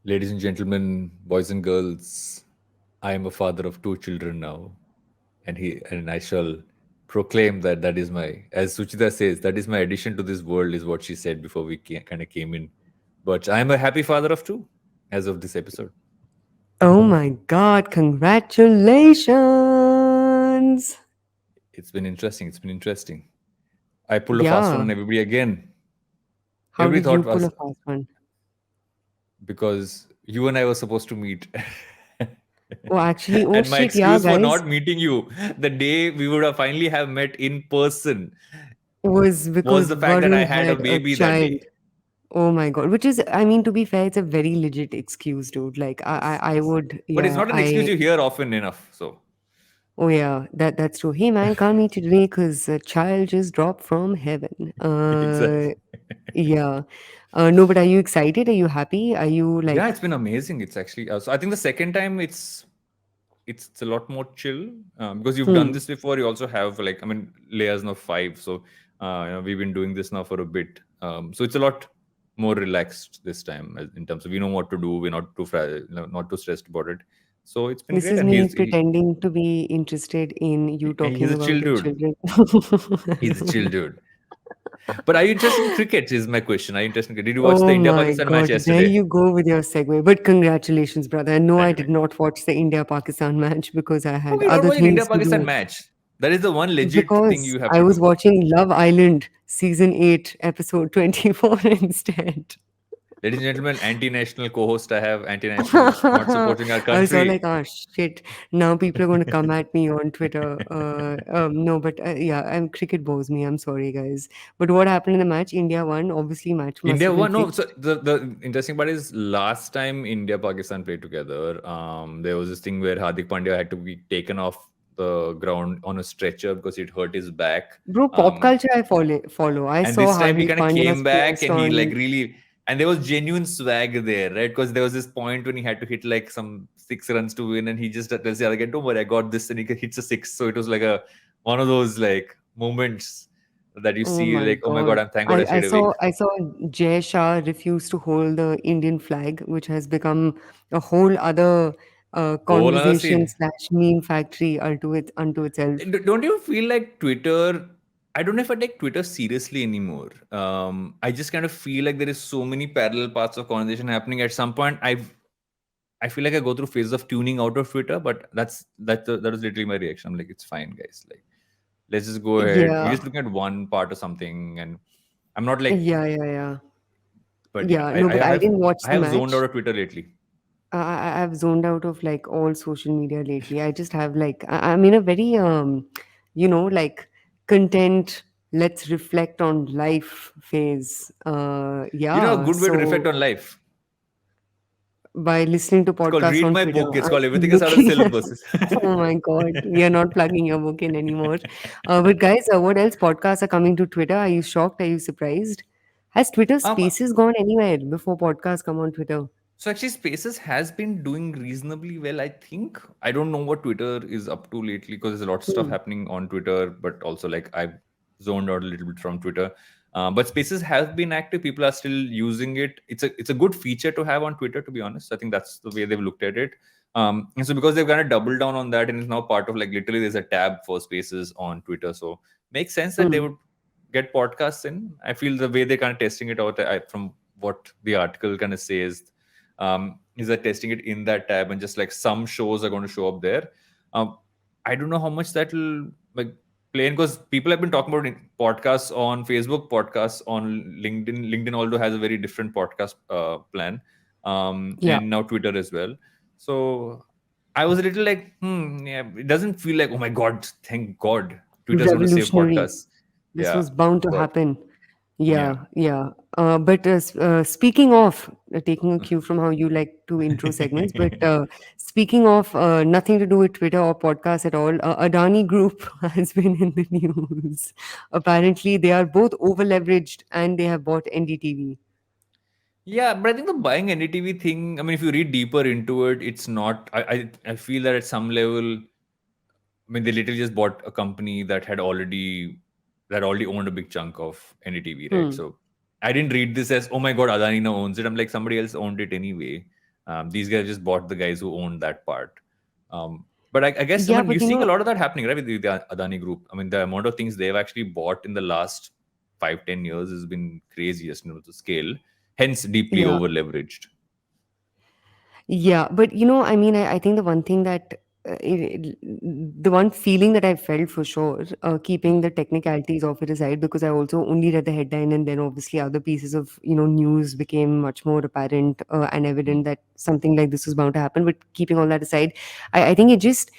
Ladies and gentlemen, boys and girls, I am a father of two children now, and I shall proclaim that that is my, as Suchita says, that is my addition to this world, is what she said before we kind of came in. But I am a happy father of two as of this episode. Oh my God, congratulations. It's been interesting. It's been interesting. I pulled a fast one Yeah. on everybody again. How Everybody did you thought pull was a fast one? because you and I were supposed to meet. Oh, actually, oh And my shit, yeah, excuse for guys, not meeting you the day we would have finally have met in person was was because the fact that I Varun had a had a baby that child. day. Oh my God. Which is, I mean, to be fair, it's a very legit excuse, dude. Like, Yes, I yes. would, But it's yeah, not an excuse you hear often enough. So oh yeah, that's true. Hey man, can't meet you today because a child just dropped from heaven. exactly. Yeah. No, but are you excited? Are you happy? Are you Yeah, like, it's been amazing. It's actually so I think the second time it's a lot more chill because you've done hmm, this before. You also have like Leia's now 5, so we've been doing this now for a bit. So it's a lot more relaxed this time in terms of we know what to do. We're not too not too stressed about it. So it's been this great, is and me pretending to be interested in you he's talking a about chill your dude. children? He's a chill dude. But are you interested in cricket? Is my question. Are you interested in cricket? Did you watch the Oh India my Pakistan match God, there yesterday? you go with your segue. But congratulations, brother. No, I Thank you. did Thank you. not watch the India Pakistan match because I Oh, had you don't other watch an India things to Pakistan do. match. That is the one legit thing Because you have I to was do. watching Love Island season 8, episode 24 instead. Ladies and gentlemen, anti-national co-host I have, anti-national, not supporting our I was all like, country. oh shit. Now people are going to come at me on Twitter. No, but yeah, cricket bores me. I'm sorry, guys. But what happened in the match? India won. Obviously, match must India have been won. No, so fixed. the interesting part is last time India Pakistan played together, there was this thing where Hardik Pandya had to be taken off the ground on a stretcher because it hurt his back. Bro, pop Um, culture I follow. I and saw this time he Hardik kind of Pandya's came back post and he like on. really, and there was genuine swag there, right? Because there was this point when he had to hit like some 6 runs to win, and he just tells the other guy, "Don't worry, I got this," and he hits a six. So it was like a one of those like moments that you Oh see, my like, "Oh my God, God. I'm thank God I I stayed awake." saw I saw Jay Shah refuse to hold the Indian flag, which has become a whole other Whole other conversation scene. slash meme factory unto itself. Don't you feel like Twitter? I don't know if I take Twitter seriously anymore. I just kind of feel like there is so many parallel paths of conversation happening. At some point, I feel like I go through phases of tuning out of Twitter, but that was literally my reaction. I'm like, it's fine, guys. Like, let's just go ahead. We're Yeah, just looking at one part of something, and I'm not like, yeah. but yeah, Yeah, no, but I didn't watch I the have zoned out match. of Twitter lately. I've zoned out of like all social media lately. I just have like I'm in a very like content. Let's reflect on life phase. You know, a Yeah. good way to reflect So on life. by listening to It's called podcasts read on my Twitter. book. It's called I'm Everything is Out of looking at. Syllabus. Oh my God, we are not plugging your book in anymore. But guys, what else podcasts are coming to Twitter? Are you shocked? Are you surprised? Has Twitter um, Spaces gone anywhere before podcasts come on Twitter? So actually, Spaces has been doing reasonably well. I think I don't know what Twitter is up to lately because there's a lot of stuff Hmm. happening on Twitter, but also like I've zoned out a little bit from Twitter. But Spaces has been active. People are still using it. It's a good feature to have on Twitter. To be honest, I think that's the way they've looked at it. And so because they've kind of doubled down on that, and it's now part of like literally there's a tab for Spaces on Twitter. So makes sense that they Hmm. would get podcasts in. I feel the way they're kind of testing it out from what the article kind of says is that testing it in that tab and just like some shows are going to show up there. Um, I don't know how much that will like play in because people have been talking about podcasts on Facebook, podcasts on LinkedIn. LinkedIn although has a very different podcast plan, Yeah. and now Twitter as well. So I was a little like, yeah, it doesn't feel like, oh my God, thank God, Twitter's going to save Revolutionary. podcasts. This Yeah, was bound to but happen. yeah. Yeah. But speaking of taking a cue from how you like to intro segments, but speaking of nothing to do with Twitter or podcasts at all, Adani Group has been in the news. Apparently, they are both over leveraged and they have bought NDTV. Yeah, but I think the buying NDTV thing, I mean, if you read deeper into it, it's not. I feel that at some level, I mean, they literally just bought a company that had already that already owned a big chunk of NDTV, right? Hmm. So I didn't read this as, oh my god, Adani now owns it. I'm like, somebody else owned it anyway. These guys just bought the guys who owned that part. But I guess, I Yeah, mean, you're but seeing a lot of that happening, right, with the Adani group. I mean, the amount of things they've actually bought in the last 5-10 years has been crazy, just the scale. Hence, deeply yeah. over leveraged. Yeah, but I mean, I think the one thing that the one feeling that I felt for sure, keeping the technicalities of it aside, because I also only read the headline and then obviously other pieces of news became much more apparent and evident Mm. that something like this was bound to happen. But keeping all that aside, I think it just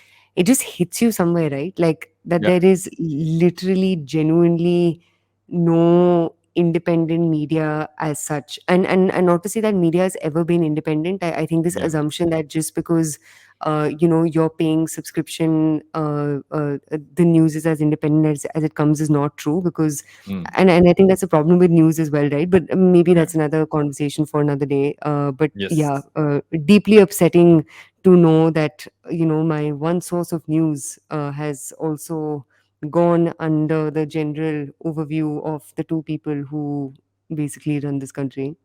hits you somewhere, right? Like that Yeah, there is literally, genuinely no independent media as such, and not to say that media has ever been independent. I think this yeah. assumption that just because you're paying subscription, the news is as independent as it comes is not true, because Mm. and I think that's a problem with news as well, right? But maybe Yeah. that's another conversation for another day. But yeah, Yes. deeply upsetting to know that my one source of news has also gone under the general overview of the two people who basically run this country.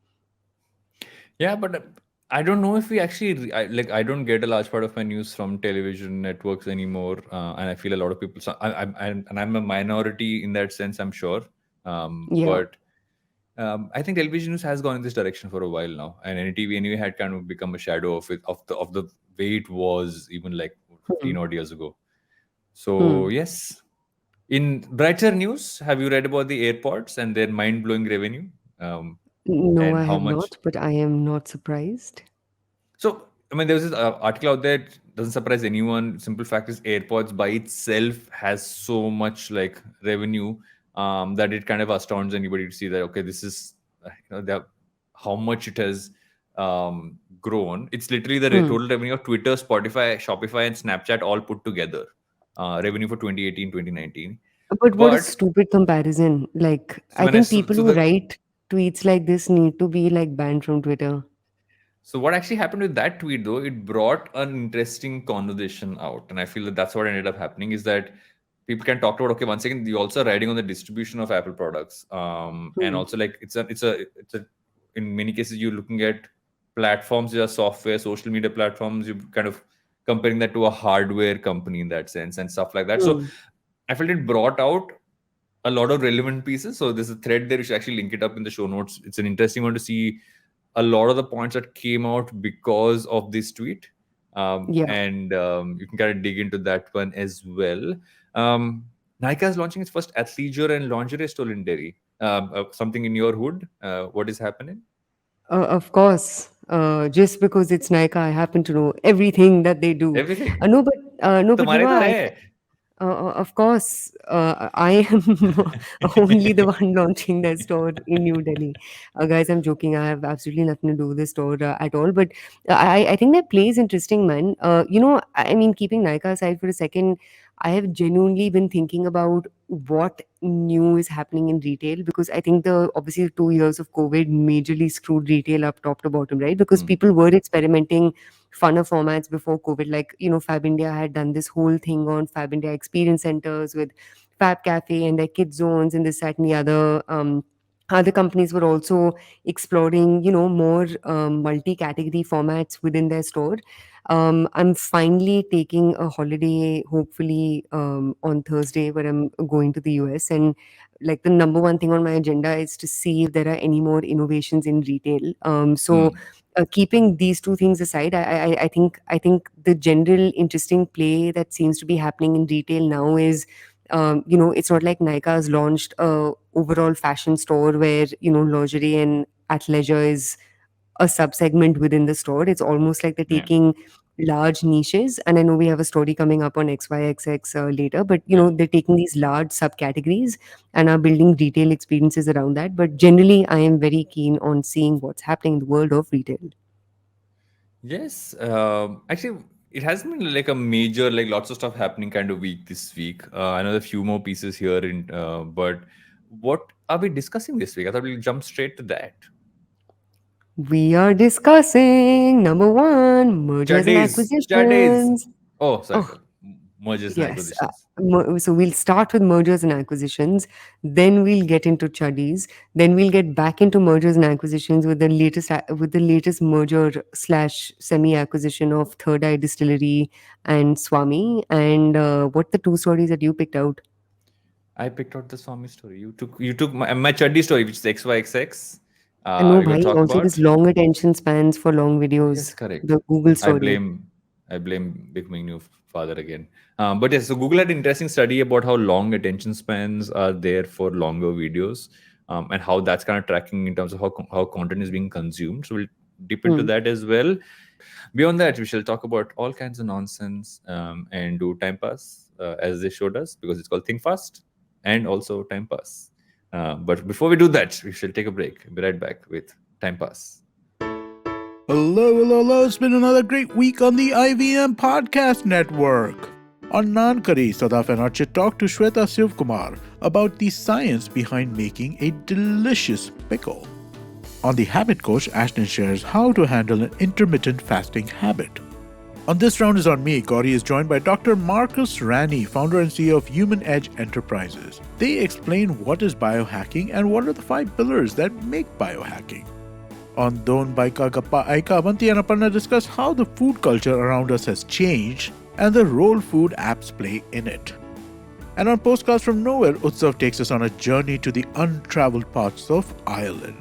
Yeah, but I don't know if we actually I don't get a large part of my news from television networks anymore, and I feel a lot of people. So I'm a minority in that sense, I'm sure. Yeah. But I think television news has gone in this direction for a while now, and NTV anyway had kind of become a shadow of it, of the way it was even like Hmm. 15 odd years ago. So Hmm. yes, in brighter news, have you read about the airports and their mind blowing revenue? Um, No, and I how have much. not, but I am not surprised. So, I mean, there was this article out there. It doesn't surprise anyone. Simple fact is, AirPods by itself has so much like revenue that it kind of astounds anybody to see that. Okay, this is how much it has grown. It's literally the Hmm. total revenue of Twitter, Spotify, Shopify, and Snapchat all put together. Revenue for 2018, 2019. But what a But stupid comparison. Like, so I when I think saw, people so who the write tweets like this need to be like banned from Twitter. So what actually happened with that tweet though, it brought an interesting conversation out. And I feel that that's what ended up happening is that people can talk about, okay, once again, you also riding on the distribution of Apple products. And Hmm. also like it's a in many cases you're looking at platforms, your software, social media platforms, you kind of comparing that to a hardware company in that sense and stuff like that. So Hmm. I felt it brought out a lot of relevant pieces. So there's a thread there. You should actually link it up in the show notes. It's an interesting one to see a lot of the points that came out because of this tweet. Yeah. And you can kind of dig into that one as well. Um, Nykaa is launching its first athleisure and lingerie store in Delhi. Something in your hood? What is happening? Of course, just because it's Nykaa, I happen to know everything that they do. Everything. No, but no, but तुम्हारे तो I है. of course, I am only the one launching that store in New Delhi. Guys, I'm joking. I have absolutely nothing to do with this store at all. But I think that play is interesting, man. I mean, keeping Nykaa aside for a second, I have genuinely been thinking about what new is happening in retail, because I think the obviously 2 years of COVID majorly screwed retail up top to bottom, right? Because Mm, people were experimenting funner formats before COVID. Like, Fab India had done this whole thing on Fab India experience centers with Fab Cafe and their kid zones and this, that, and the other. Other companies were also exploring, more multi-category formats within their store. I'm finally taking a holiday, hopefully on Thursday, where I'm going to the US. And like the number one thing on my agenda is to see if there are any more innovations in retail. So mm, keeping these two things aside, I think the general interesting play that seems to be happening in retail now is, it's not like Nykaa has launched a overall fashion store where lingerie and athleisure is a subsegment within the store. It's almost like they're yeah, taking large niches, and I know we have a story coming up on XYXX later, but yeah. they're taking these large subcategories and are building retail experiences around that. But generally, I am very keen on seeing what's happening in the world of retail. Yes, actually, it has been like a major, like lots of stuff happening kind of week this week. I know a few more pieces here, but what are we discussing this week? I thought we'll jump straight to that. We are discussing number one, mergers and Chaddays, Chaddays. acquisitions. Oh, sorry. Oh, mergers and Yes. acquisitions. So we'll start with mergers and acquisitions, then we'll get into chuddies, then we'll get back into mergers and acquisitions with the latest merger slash semi acquisition of Third Eye Distillery and Swami. And what the two stories that you picked out? I picked out the Swami story. You took my chuddy story, which is XYXX. No, You're gonna bhai. talk Also, about. this long attention spans for long Yes, videos. correct. The Google I story. blame I blame becoming new father again. But yes, so Google had an interesting study about how long attention spans are there for longer videos, and how that's kind of tracking in terms of how content is being consumed. So we'll dip into Hmm. that as well. Beyond that, we shall talk about all kinds of nonsense, and do time pass, as they showed us, because it's called Think Fast and also time pass. But before we do that, we shall take a break. Be right back with time pass. Hello, hello, hello. It's been another great week on the IVM Podcast Network. On Nankari, Sadaf and Archit talked to Shweta Sivkumar about the science behind making a delicious pickle. On the Habit Coach, Ashton shares how to handle an intermittent fasting habit. On This Round is on Me, Gauri is joined by Dr. Marcus Rani, founder and CEO of Human Edge Enterprises. They explain what is biohacking and what are the 5 pillars that make biohacking. On Don Baika Gappa Aika, Avanti and Aparna discuss how the food culture around us has changed and the role food apps play in it. And on Postcards from Nowhere, Utsav takes us on a journey to the untraveled parts of Ireland.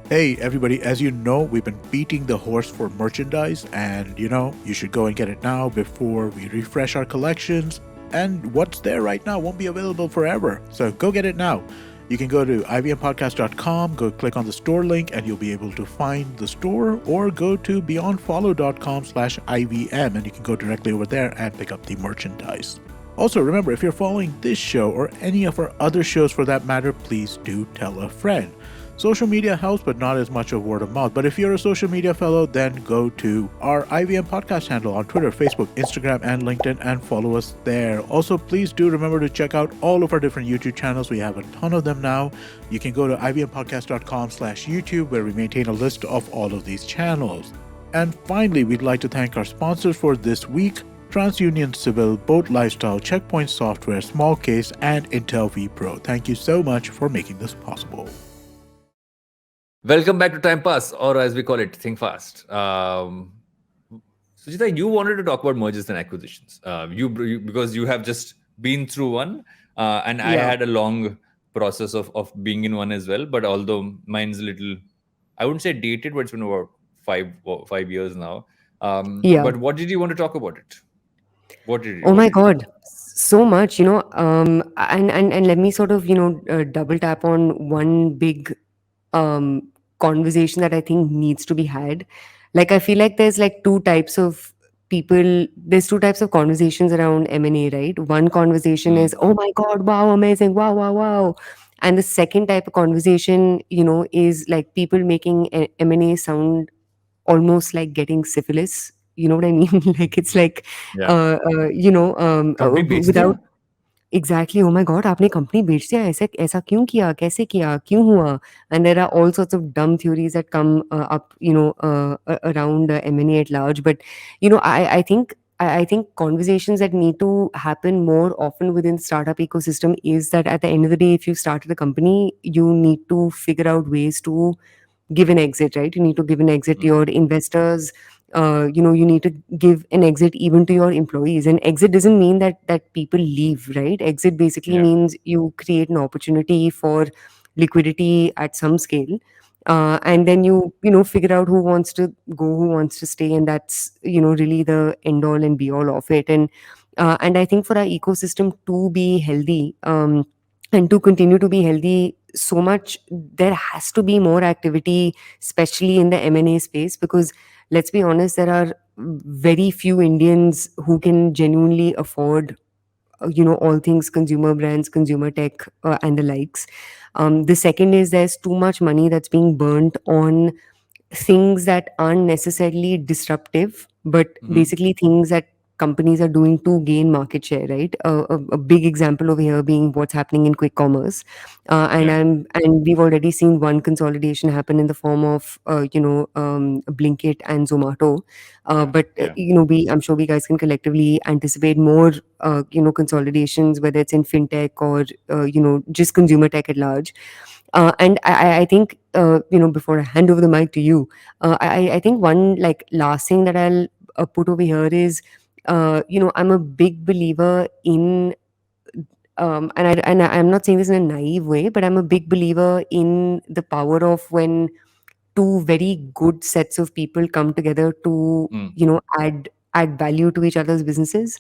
Hey everybody, as you know, we've been beating the horse for merchandise, and you should go and get it now before we refresh our collections. And what's there right now won't be available forever, so go get it now. You can go to ivmpodcast.com, go click on the store link, and you'll be able to find the store, or go to beyondfollow.com/IVM, and you can go directly over there and pick up the merchandise. Also, remember, if you're following this show or any of our other shows for that matter, please do tell a friend. Social media helps, but not as much of word of mouth. But if you're a social media fellow, then go to our IVM podcast handle on Twitter, Facebook, Instagram, and LinkedIn and follow us there. Also, please do remember to check out all of our different YouTube channels. We have a ton of them now. You can go to ivmpodcast.com/YouTube, where we maintain a list of all of these channels. And finally, we'd like to thank our sponsors for this week: TransUnion Civil, Boat Lifestyle, Checkpoint Software, Small Case, and Intel vPro. Thank you so much for making this possible. Welcome back to Time Pass, or as we call it, Think Fast. Suchita, you wanted to talk about mergers and acquisitions. Because you have just been through one, and I Yeah. had a long process of being in one as well. But although mine's a little, I wouldn't say dated, but it's been about 5 years now. Yeah. But what did you want to talk about it? What did you? Oh What my did you do? God, so much, and let me sort of, double tap on one big um conversation that I think needs to be had. Like, I feel like there's like two types of people, there's two types of conversations around M&A, right? One conversation Hmm. is, oh my God, wow, amazing, wow, wow, wow. And the second type of conversation, is like people making M&A sound almost like getting syphilis. You know what I mean? Like, it's like, Yeah. Company बेच दिया? without exactly, oh my god, आपने company बेच दिया, ऐसे ऐसा क्यों किया, कैसे किया, क्यों हुआ? And there are all sorts of dumb theories that come up, around M&A at large. But I think conversations that need to happen more often within startup ecosystem is that at the end of the day, if you started a company, you need to figure out ways to give an exit, right? You need to give an exit to your investors. You need to give an exit even to your employees. And exit doesn't mean that people leave, right? Exit basically Yeah. means you create an opportunity for liquidity at some scale. And then you figure out who wants to go, who wants to stay, and that's really the end all and be all of it. And I think for our ecosystem to be healthy, and to continue to be healthy, so much there has to be more activity, especially in the M&A space, because let's be honest, there are very few Indians who can genuinely afford all things consumer brands, consumer tech, and the likes. The second is there's too much money that's being burnt on things that aren't necessarily disruptive, but Mm-hmm. basically things that companies are doing to gain market share, right? A big example over here being what's happening in quick commerce, Yeah. and we've already seen one consolidation happen in the form of Blinkit and Zomato. But Yeah. we I'm sure we guys can collectively anticipate more consolidations, whether it's in fintech or just consumer tech at large. And I think before I hand over the mic to you, I think one like last thing that I'll put over here is I'm a big believer in I'm not saying this in a naive way, but I'm a big believer in the power of when two very good sets of people come together to Mm. add value to each other's businesses.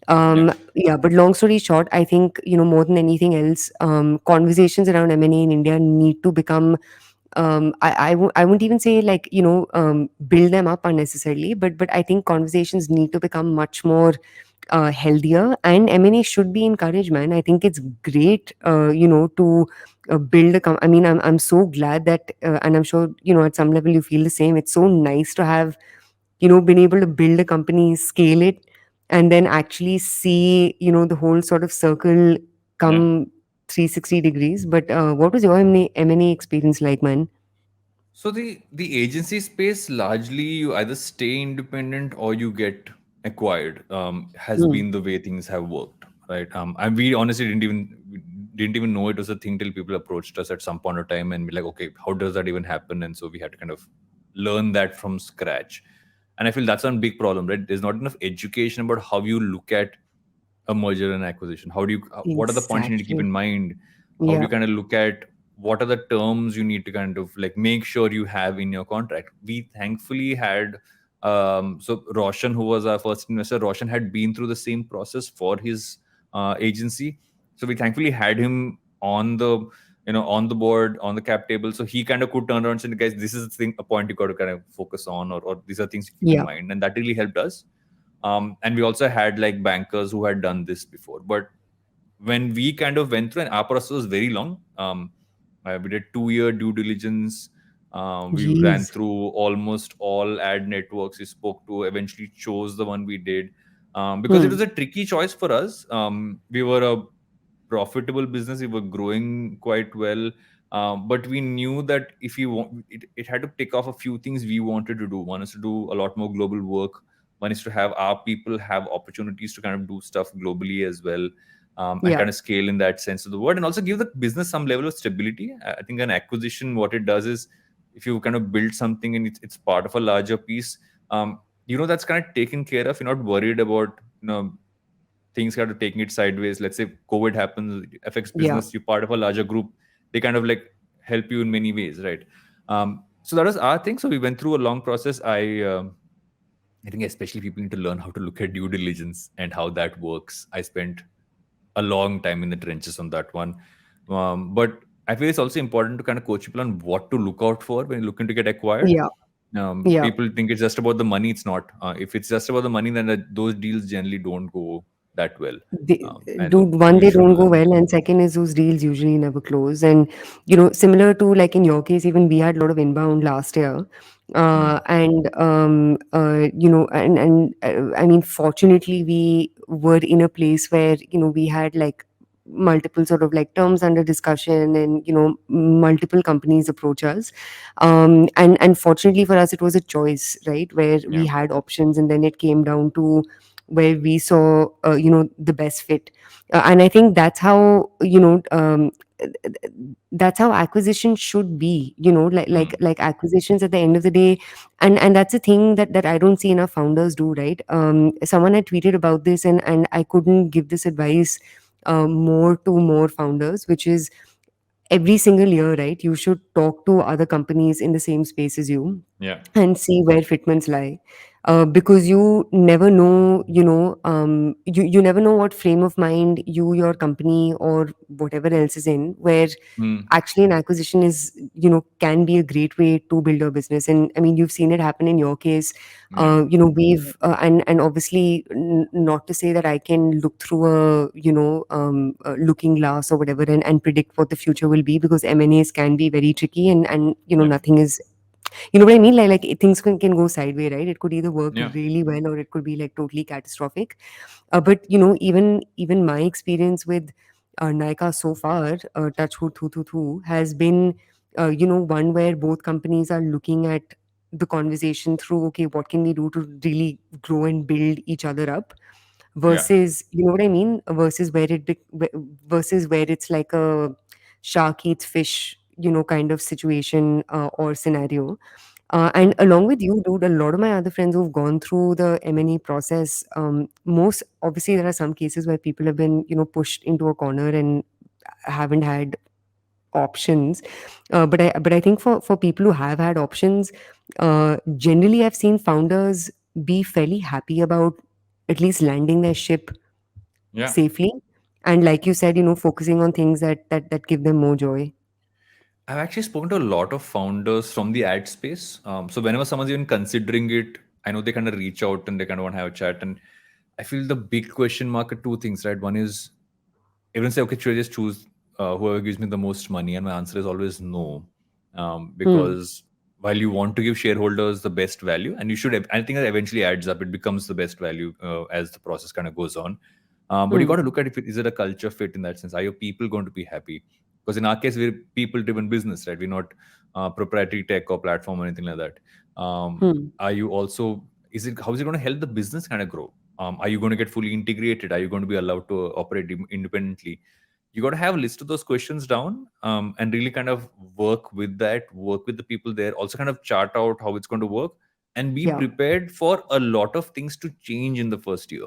Yeah. Yeah, but long story short, I think more than anything else, conversations around M&A in India need to become, I won't even say like build them up unnecessarily, but I think conversations need to become much more healthier, and M&A should be encouraged, man. I think it's great to build I mean, I'm so glad that and I'm sure at some level you feel the same. It's so nice to have been able to build a company, scale it, and then actually see the whole sort of circle Yeah. come 360 degrees. But what was your M&A experience like, man? So the agency space, largely you either stay independent or you get acquired. Has Hmm. been the way things have worked, right? And we honestly didn't even know it was a thing till people approached us at some point of time and be like, okay, how does that even happen? And so we had to kind of learn that from scratch. And I feel that's one big problem, right? There's not enough education about how you look at a merger and acquisition. What are the points you need to keep Exactly. in mind? How do Yeah. you kind of look at what are the terms you need to kind of like make sure you have in your contract? We thankfully had so Roshan, who was our first investor, Roshan had been through the same process for his agency. So we thankfully had him on the on the board, on the cap table, so he kind of could turn around and say, guys, this is the thing, a point you got to kind of focus on, or these are things to keep in Yeah. mind, and that really helped us. And we also had like bankers who had done this before. But when we kind of went through, and our process was very long, we did 2 year due diligence. We ran Jeez. through almost all ad networks we spoke to, eventually chose the one we did, because it Hmm. was a tricky choice for us. We were a profitable business, we were growing quite well, but we knew that if you want it had to tick off a few things we wanted to do. One is to do a lot more global work. One is to have our people have opportunities to kind of do stuff globally as well, and Yeah. kind of scale in that sense of the word, and also give the business some level of stability. I think an acquisition, what it does is, if you kind of build something and it's part of a larger piece, that's kind of taken care of. You're not worried about things kind of taking it sideways. Let's say COVID happens, it affects Yeah. business, you're part of a larger group, they kind of like help you in many ways, right? So that was our thing. So we went through a long process. I think especially people need to learn how to look at due diligence and how that works. I spent a long time in the trenches on that one. But I feel it's also important to kind of coach people on what to look out for when you're looking to get acquired. Yeah. Yeah. People think it's just about the money. It's not. If it's just about the money, then those deals generally don't go that well. And Dude, one, you they should don't go learn. well, and second is those deals usually never close. And similar to like in your case, even we had a lot of inbound last year, Mm, and I mean, fortunately, we were in a place where we had like multiple sort of like terms under discussion, and multiple companies approach us, and fortunately for us, it was a choice, right, where we yeah. had options, and then it came down to where we saw the best fit. And I think that's how that's how acquisition should be, Mm, like acquisitions at the end of the day. And that's a thing that I don't see enough founders do, right? Someone had tweeted about this, and I couldn't give this advice more to more founders, which is every single year, right, you should talk to other companies in the same space as you yeah. and see where fitments lie. Because you never know, you never know what frame of mind you, your company, or whatever else is in, where Mm, actually an acquisition is, can be a great way to build a business. And I mean, you've seen it happen in your case. yeah. We've and obviously, not to say that I can look through a looking glass or whatever, and predict what the future will be, because M&As can be very tricky, and Yeah. nothing is You know what I mean? Like things can go sideways, right? It could either work Yeah. really well or it could be like totally catastrophic. But you know, even my experience with Nykaa so far, touch wood, thu, has been, one where both companies are looking at the conversation through, okay, what can we do to really grow and build each other up, Yeah. versus, you know what I mean, versus versus where it's like a shark eats fish, kind of situation, or scenario. And along with you, dude, a lot of my other friends who've gone through the M&E process, most obviously there are some cases where people have been, pushed into a corner and haven't had options. But I think for people who have had options, generally I've seen founders be fairly happy about at least landing their ship Yeah. safely, and like you said, focusing on things that give them more joy. I've actually spoken to a lot of founders from the ad space. So whenever someone's even considering it, I know they kind of reach out and they kind of want to have a chat. And I feel the big question mark are two things, right? One is everyone say, okay, should I just choose whoever gives me the most money? And my answer is always no, Hmm. because while you want to give shareholders the best value, and you should, I think that eventually adds up, it becomes the best value as the process kind of goes on. But you got Hmm. to look at if is it a culture fit in that sense? Are your people going to be happy? Because in our case, we're people-driven business, right? We're not proprietary tech or platform or anything like that. Hmm. Are you also? Is it how is it going to help the business kind of grow? Are you going to get fully integrated? Are you going to be allowed to operate independently? You got to have a list of those questions down, and really kind of work with that, work with the people there, also kind of chart out how it's going to work, and be Yeah. prepared for a lot of things to change in the first year,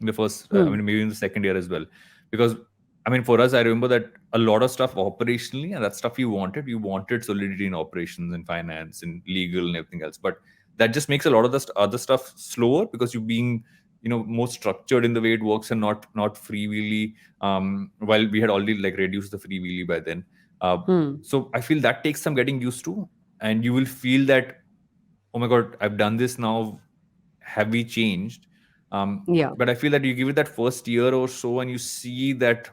in the first, I Hmm. mean, maybe in the second year as well. Because, I mean, for us, I remember that a lot of stuff operationally, and that stuff you wanted solidity in operations and finance and legal and everything else. But that just makes a lot of the other stuff slower because you're being, more structured in the way it works and not freewheely. While we had already like reduced the freewheelie by then. uh, Hmm. so I feel that takes some getting used to, and you will feel that, oh my god, I've done this now, have we changed? Yeah. But I feel that you give it that first year or so and you see that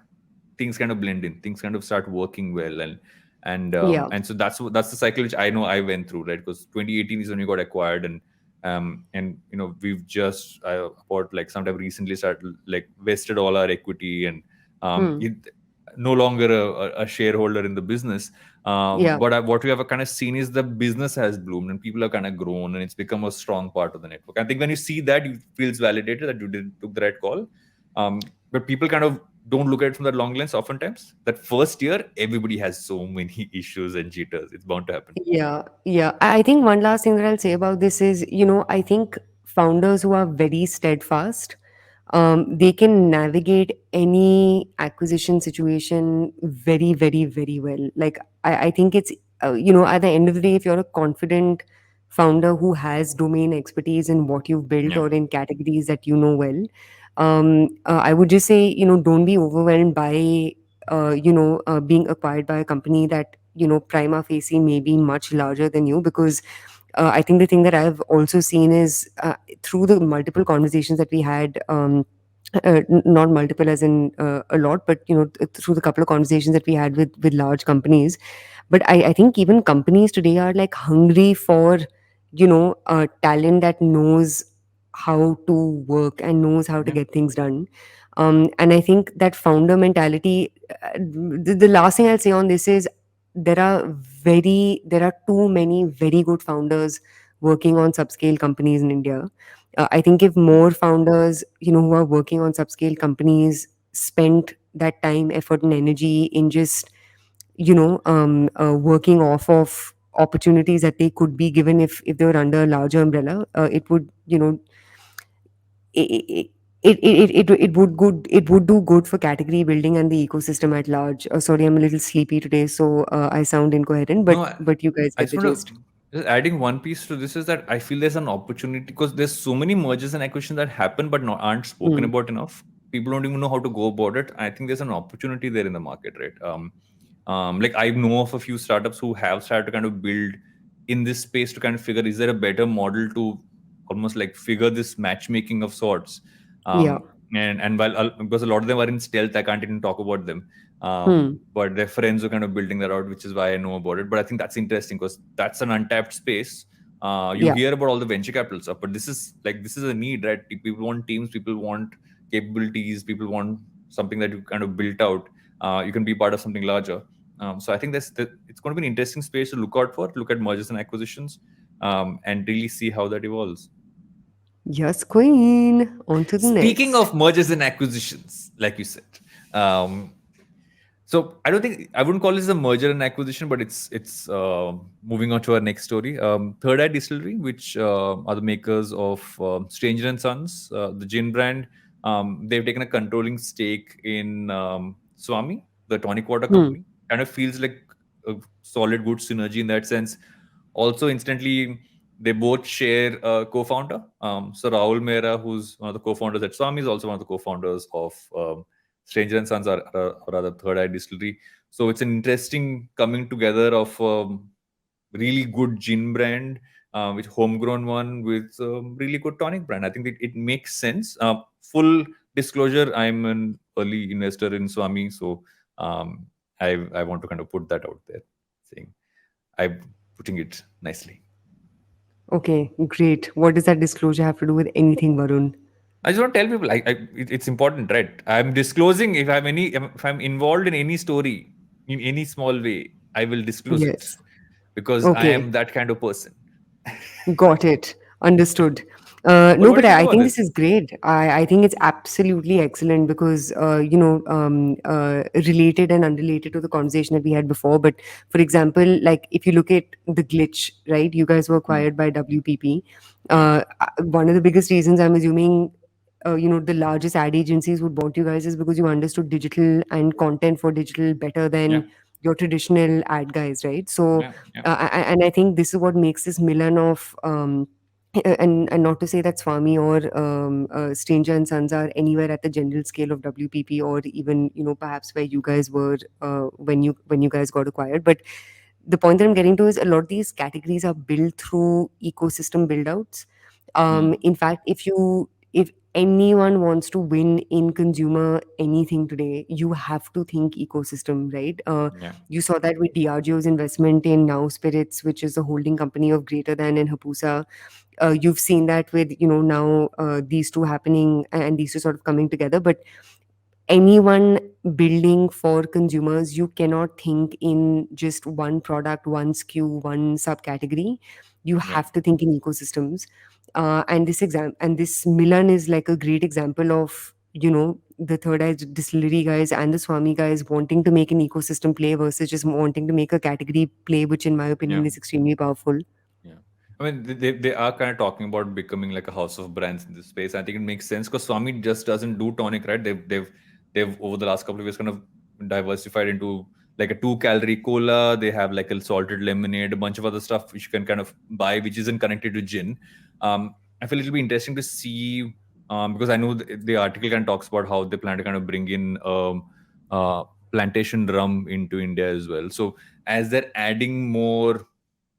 things kind of blend in, things kind of start working well, Yeah. and so that's the cycle which I know I went through, right? Because 2018 is when we got acquired, and we've just about like sometime recently started like vested all our equity, and Hmm. it no longer a shareholder in the business. Yeah. But what we have kind of seen is the business has bloomed and people have kind of grown and it's become a strong part of the network. I think when you see that, you feels validated that you did took the right call. But people kind of don't look at it from that long lens. Oftentimes, that first year, everybody has so many issues and jitters. It's bound to happen. Yeah, yeah. I think one last thing that I'll say about this is, I think founders who are very steadfast, they can navigate any acquisition situation very, very, very well. Like, I think it's, at the end of the day, if you're a confident founder who has domain expertise in what you've built Yeah. or in categories that you know well, I would just say, don't be overwhelmed by, being acquired by a company that, prima facie may be much larger than you, because I think the thing that I've also seen is, through the multiple conversations that we had, not multiple as in a lot, but through the couple of conversations that we had with large companies. But I think even companies today are like hungry for, talent that knows how to work and knows how to Yeah. get things done. And I think that founder mentality, the last thing I'll say on this is, there are too many very good founders working on subscale companies in India. I think if Yeah. more founders, who are working on subscale companies, spent that time, effort, and energy in just, working off of opportunities that they could be given if they were under a larger umbrella, it would, it, it would do good for category building and the ecosystem at large. Sorry, I'm a little sleepy today, so I sound incoherent, No, but you guys I get just the want gist. to just adding one piece to this is that I feel there's an opportunity because there's so many mergers and acquisitions that happen but not aren't spoken Hmm. about enough. People don't even know how to go about it. I think there's an opportunity there in the market, right? Like I know of a few startups who have started to kind of build in this space to kind of figure is there a better model to almost like figure this matchmaking of sorts. Yeah. And while because a lot of them are in stealth, I can't even talk about them. But their friends were kind of building that out, which is why I know about it. But I think that's interesting because that's an untapped space. You Yeah. hear about all the venture capital stuff, but this is a need, right? People want teams, people want capabilities, people want something that you kind of built out. You can be part of something larger. So I think it's going to be an interesting space to look out for, look at mergers and acquisitions, and really see how that evolves. Yes, queen. On to the Speaking next. of mergers and acquisitions, like you said, um, so I don't think I wouldn't call this a merger and acquisition, but it's moving on to our next story. Third Eye Distillery, which are the makers of Stranger and Sons, the gin brand. They've taken a controlling stake in Swami, the tonic water Hmm. company. Kind of feels like a solid, good synergy in that sense. Also, instantly, they both share a co-founder. So Rahul Mehra, who's one of the co-founders at Swami, is also one of the co-founders of Stranger and Sons, or rather Third Eye Distillery. So it's an interesting coming together of really good gin brand, with homegrown one with really good tonic brand. I think it makes sense. Full disclosure, I'm an early investor in Swami, so um, I want to kind of put that out there, saying I'm putting it nicely. Okay, great. What does that disclosure have to do with anything, Varun? I just want to tell people, it's important, right? I'm disclosing if I'm involved in any story in any small way, I will disclose it Yes. because I Okay. am that kind of person. Got it. Understood. But No, what do but you think I about think this this? is great. I think it's absolutely excellent because, related and unrelated to the conversation that we had before. But for example, like if you look at the glitch, right? You guys were Hmm. acquired by WPP. Yeah, One of the biggest reasons I'm assuming, the largest ad agencies would want you guys is because you understood digital and content for digital better yeah, than your traditional ad guys, right? So, yeah, yeah, and I think this is what makes this Milan of and not to say that Swami or Stranger and Sons are anywhere at the general scale of WPP or even perhaps where you guys were when you guys got acquired. But the point that I'm getting to is a lot of these categories are built through ecosystem build outs. hmm, In fact, if anyone wants to win in consumer anything today, you have to think ecosystem, right? yeah, You saw that with Diageo's investment in Now Spirits, which is a holding company of Greater Than and Hapusa. You've seen that with now these two happening and these two sort of coming together. But anyone building for consumers, you cannot think in just one product, one SKU, one subcategory. You yeah, have to think in ecosystems. And this Milan is like a great example of the Third Eye Distillery guys and the Swami guys wanting to make an ecosystem play versus just wanting to make a category play, which in my yeah. opinion is extremely powerful. Yeah. I mean, they are kind of talking about becoming like a house of brands in this space. I think it makes sense because Swami just doesn't do tonic, right? They've over the last couple of years kind of diversified into like a 2 calorie cola. They have like a salted lemonade, a bunch of other stuff which you can kind of buy, which isn't connected to gin. I feel it'll be interesting to see, because I know the article kind of talks about how they plan to kind of bring in plantation rum into India as well. So as they're adding more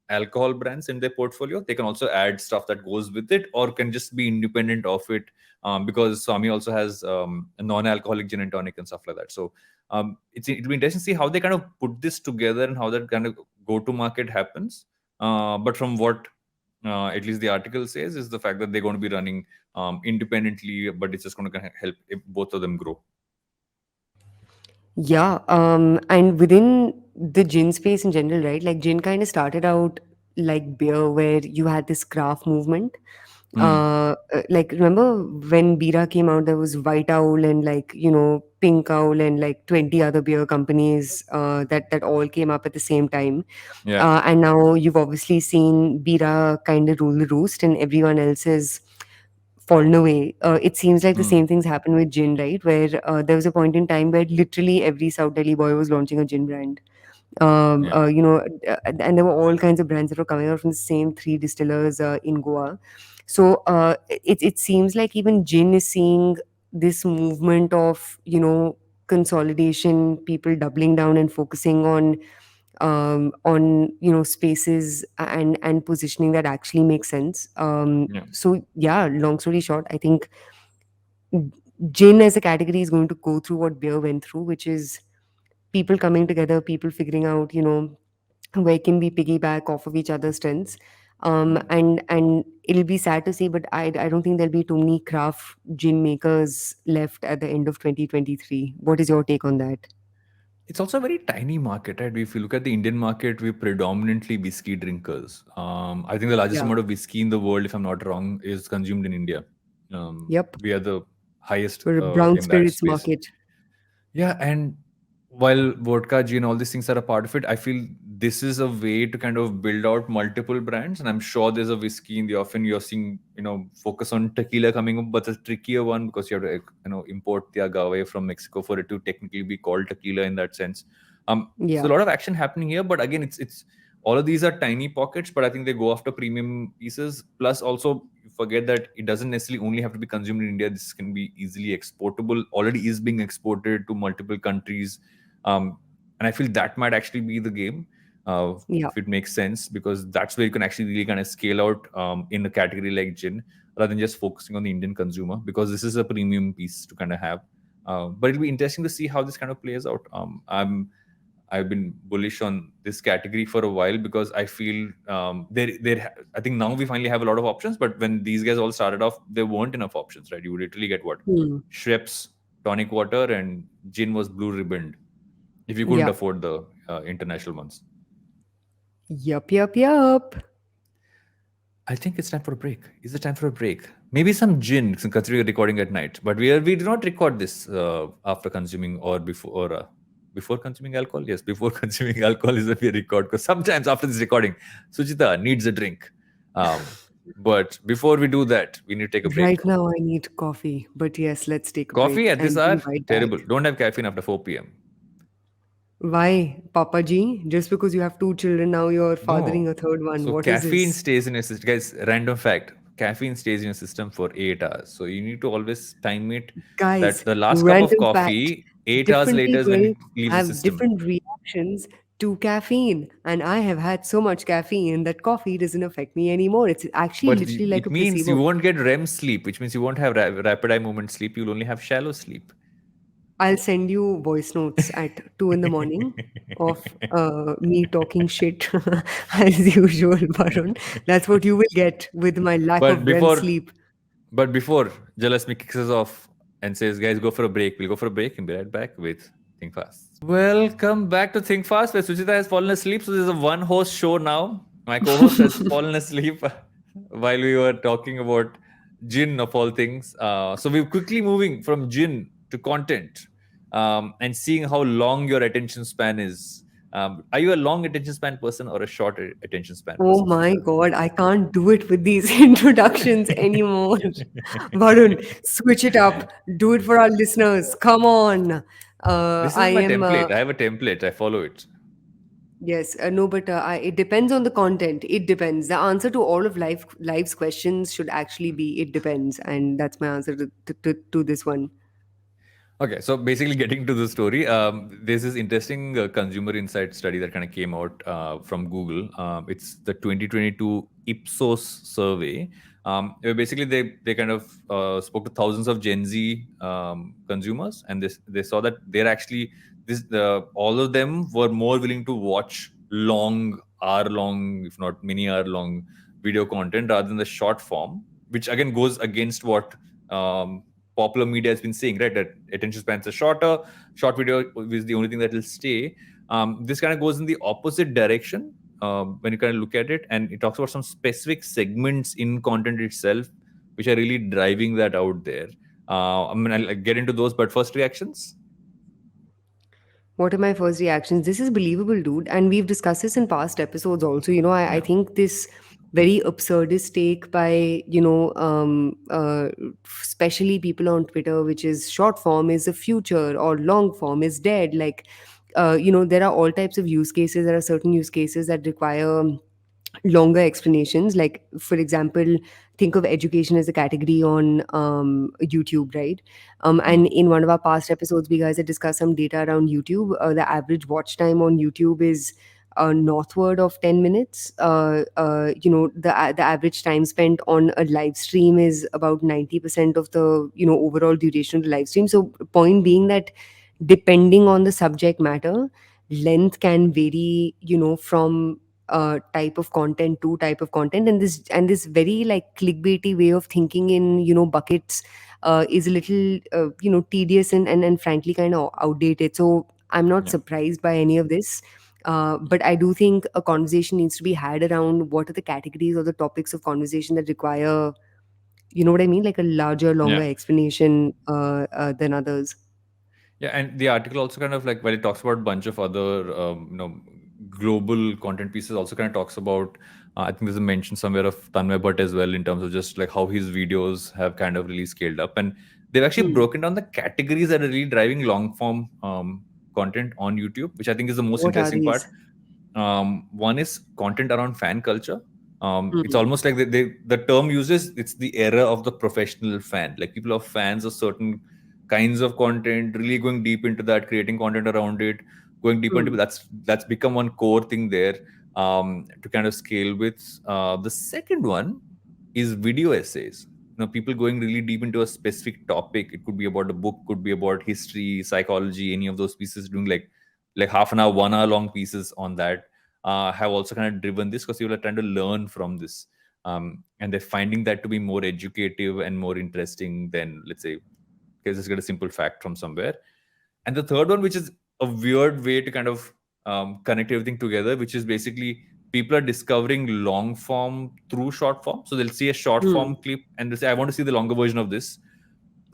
alcohol brands in their portfolio, they can also add stuff that goes with it or can just be independent of it, because Swami also has a non-alcoholic gin and tonic and stuff like that. So it'll be interesting to see how they kind of put this together and how that kind of go-to market happens. But from what at least the article says is the fact that they're going to be running independently, but it's just going to help if both of them grow. Yeah, and within the gin space in general, right? Like gin kind of started out like beer, where you had this craft movement. Hmm. Like remember when Bira came out, there was White Owl and like Pink Owl and like 20 other beer companies that all came up at the same time. Yeah. And now you've obviously seen Bira kind of rule the roost, and everyone else is fallen away. It seems like the Hmm. same things happened with gin, right? Where there was a point in time where literally every South Delhi boy was launching a gin brand. Yeah. And there were all kinds of brands that were coming out from the same three distillers in Goa. So it seems like even gin is seeing this movement of consolidation, people doubling down and focusing on spaces and positioning that actually makes sense. Yeah. So yeah, long story short, I think gin as a category is going to go through what beer went through, which is people coming together, people figuring out, where can we piggyback off of each other's strengths. And it'll be sad to say, but I don't think there'll be too many craft gin makers left at the end of 2023. What is your take on that? It's also a very tiny market, right? If you look at the Indian market, we're predominantly whiskey drinkers. I think the largest Yeah. amount of whiskey in the world, if I'm not wrong, is consumed in India. Yep. We are the highest We're a brown in that spirits space. market. Yeah, and while vodka, gin, all these things are a part of it, I feel this is a way to kind of build out multiple brands. And I'm sure there's a whiskey in the offing. You're seeing, focus on tequila coming up, but it's a trickier one because you have to, import the agave from Mexico for it to technically be called tequila in that sense. So Yeah. a lot of action happening here, but again, it's all of these are tiny pockets, but I think they go after premium pieces. Plus, also you forget that it doesn't necessarily only have to be consumed in India. This can be easily exportable. Already is being exported to multiple countries, and I feel that might actually be the game Yeah. if it makes sense, because that's where you can actually really kind of scale out in a category like gin rather than just focusing on the Indian consumer, because this is a premium piece to kind of have. But it'll be interesting to see how this kind of plays out. I've been bullish on this category for a while because I feel I think now we finally have a lot of options. But when these guys all started off, there weren't enough options, right? You would literally get what? Hmm. Schweppes, tonic water, and gin was blue ribboned if you couldn't Yeah. afford the international ones. Yup. I think it's time for a break. Is it time for a break? Maybe some gin, considering we're recording at night. But we do not record this after consuming or before consuming alcohol. Yes, before consuming alcohol is when we record, because sometimes after this recording, Suchita needs a drink. But before we do that, we need to take a break. Right now, I need coffee. But yes, let's take a Coffee break at this and hour? be right Terrible. back. Don't have caffeine after 4 p.m. Why, Papa Ji? Just because you have two children now, you're fathering No. a third one. So What is caffeine this? stays in your system. Guys, random fact. Caffeine stays in your system for 8 hours. So you need to always time it Guys, that the last cup of random fact. coffee, 8 hours Different later is when people it leaves the have system. different reactions to caffeine. And I have had so much caffeine that coffee doesn't affect me anymore. It's actually But literally like it a means you placebo. won't get REM sleep, which means you won't have rapid eye movement sleep. You'll only have shallow sleep. I'll send you voice notes at 2 in the morning of me talking shit as usual, Varun. That's what you will get with my lack But of REM before sleep. But before Jalasmi kicks us off and says, guys, go for a break. We'll go for a break and be right back with Think Fast. Welcome back to Think Fast, where Suchita has fallen asleep. So there's a one host show now. My co host has fallen asleep while we were talking about gin, of all things. So we're quickly moving from gin to content and seeing how long your attention span is. Are you a long attention span person or a short attention span Oh person, my Suchita? God, I can't do it with these introductions anymore. Varun, switch it up. Do it for our listeners. Come on. This I is my am. template. I have a template. I follow it. Yes, no, but it depends on the content. It depends. The answer to all of life's questions should actually be it depends, and that's my answer to this one. Okay, so basically, getting to the story, there's this interesting consumer insight study that kind of came out from Google. It's the 2022 Ipsos survey. Where basically, they kind of spoke to thousands of Gen Z consumers, and they saw that they're actually all of them were more willing to watch hour long, if not many hour long video content rather than the short form, which again goes against what popular media has been saying, right? That attention spans are shorter, short video is the only thing that will stay. This kind of goes in the opposite direction when you kind of look at it, and it talks about some specific segments in content itself, which are really driving that out there. I'll get into those, but first reactions. What are my first reactions? This is believable, dude. And we've discussed this in past episodes also. I Yeah. think this very absurdist take by, especially people on Twitter, which is short form is the future or long form is dead. Like, there are all types of use cases. There are certain use cases that require longer explanations, like for example, think of education as a category on YouTube, right? And in one of our past episodes we guys had discussed some data around YouTube. The average watch time on YouTube is northward of 10 minutes. The average time spent on a live stream is about 90% of the overall duration of the live stream. So point being that depending on the subject matter, length can vary, from type of content to type of content, and this very like clickbaity way of thinking in buckets is a little tedious and frankly kind of outdated. So I'm not Yeah. surprised by any of this. But I do think a conversation needs to be had around what are the categories or the topics of conversation that require, you know what I mean, like a larger, longer Yeah. explanation than others. Yeah, and the article also kind of like, while it talks about a bunch of other global content pieces, also kind of talks about I think there's a mention somewhere of Tanmay Bhatt as well, in terms of just like how his videos have kind of really scaled up, and they've actually Hmm. broken down the categories that are really driving long form content on YouTube, which I think is the most What are interesting part. these? One is content around fan culture. It's Hmm. almost like the term uses, it's the era of the professional fan. Like people are fans of certain kinds of content, really going deep into that, creating content around it, going deeper into Hmm. that's become one core thing there to kind of scale with. The second one is video essays. People going really deep into a specific topic. It could be about a book, could be about history, psychology, any of those pieces, doing like half an hour, 1 hour long pieces on that. Have also kind of driven this because people are trying to learn from this, and they're finding that to be more educative and more interesting than, let's say, okay, just get a simple fact from somewhere. And the third one, which is a weird way to kind of connect everything together, which is basically people are discovering long form through short form. So they'll see a short Hmm. form clip and they'll say, I want to see the longer version of this.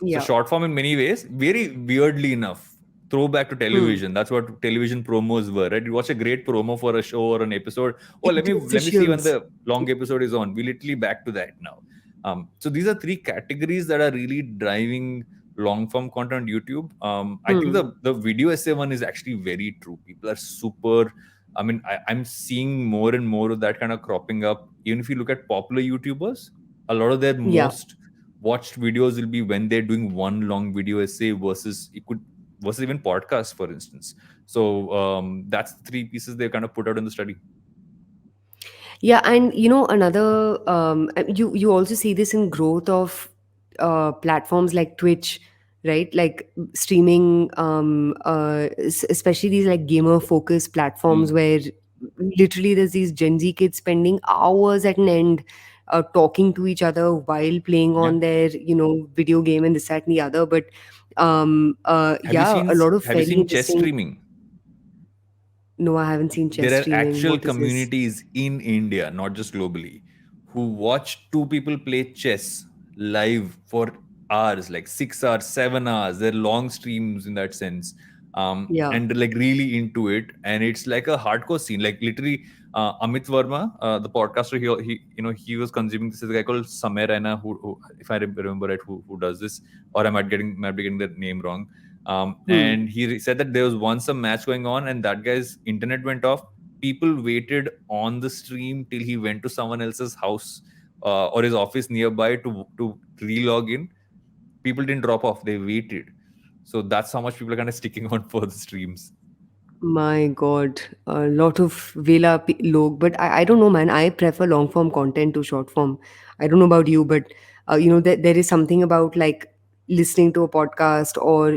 So Yeah. short form in many ways, very weirdly enough, throwback to Hmm. television. That's what television promos were, right? You watch a great promo for a show or an episode. Oh, let me see when Interstitials. the long episode is on. We literally back to that now. So these are three categories that are really driving long form content on YouTube. I think Hmm. the video essay one is actually very true. People are super. I mean, I'm seeing more and more of that kind of cropping up. Even if you look at popular YouTubers, a lot of their Yeah. most watched videos will be when they're doing one long video essay versus it could versus even podcasts, for instance. So that's the three pieces they kind of put out in the study. Yeah, and another you also see this in growth of platforms like Twitch, right? Like streaming, especially these like gamer focused platforms Mm. where literally there's these Gen Z kids spending hours at an end talking to each other while playing Yeah. on their video game and this that and the other. But Have you yeah, seen a lot of Have you very seen chess interesting. streaming? No, I haven't seen chess There are streaming. actual What is this? communities in India, not just globally, who watch two people play chess live for hours, like 6 hours, 7 hours. They're long streams in that sense, Yeah. and they're like really into it. And it's like a hardcore scene. Like literally, Amit Verma, the podcaster, he was consuming this. Is a guy called Samir Raina, who if I remember right, who does this, or I might be getting the name wrong. Hmm. And he said that there was once a match going on, and that guy's internet went off. People waited on the stream till he went to someone else's house or his office nearby to re-log in. People didn't drop off; they waited. So that's how much people are kind of sticking on for the streams. My God, a lot of Vela log, but I don't know, man. I prefer long form content to short form. I don't know about you, but there is something about like listening to a podcast or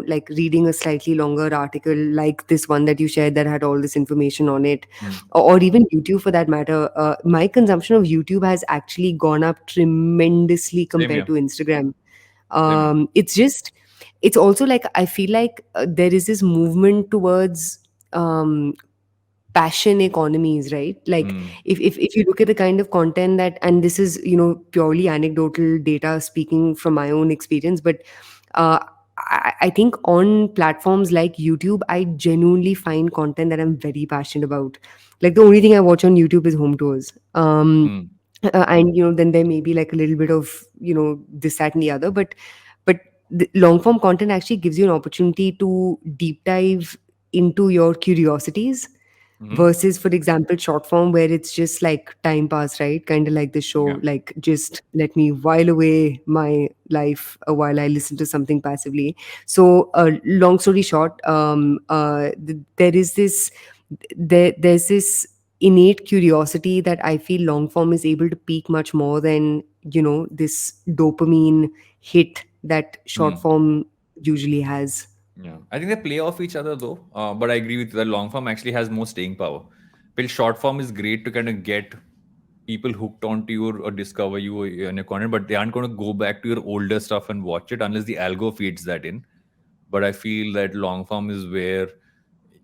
like reading a slightly longer article like this one that you shared that had all this information on it, Mm. or even YouTube for that matter. My consumption of YouTube has actually gone up tremendously Same compared here. to Instagram. Same here. It's also like I feel like there is this movement towards um passion economies, right? Like Mm. if you look at the kind of content that, and this is purely anecdotal data speaking from my own experience, but uh I think on platforms like YouTube, I genuinely find content that I'm very passionate about. Like the only thing I watch on YouTube is home tours. Mm. And then there may be like a little bit of this that and the other, but the long form content actually gives you an opportunity to deep dive into your curiosities Mm. versus, for example, short form where it's just like time pass, right? Kind of like the show, Yeah. like just let me while away my life while I listen to something passively. So long story short, there is this there's this innate curiosity that I feel long form is able to peak much more than this dopamine hit that short Mm. form usually has. Yeah, I think they play off each other though. But I agree with you that long form actually has more staying power. While short form is great to kind of get people hooked onto you or discover you and your content, but they aren't going to go back to your older stuff and watch it unless the algo feeds that in. But I feel that long form is where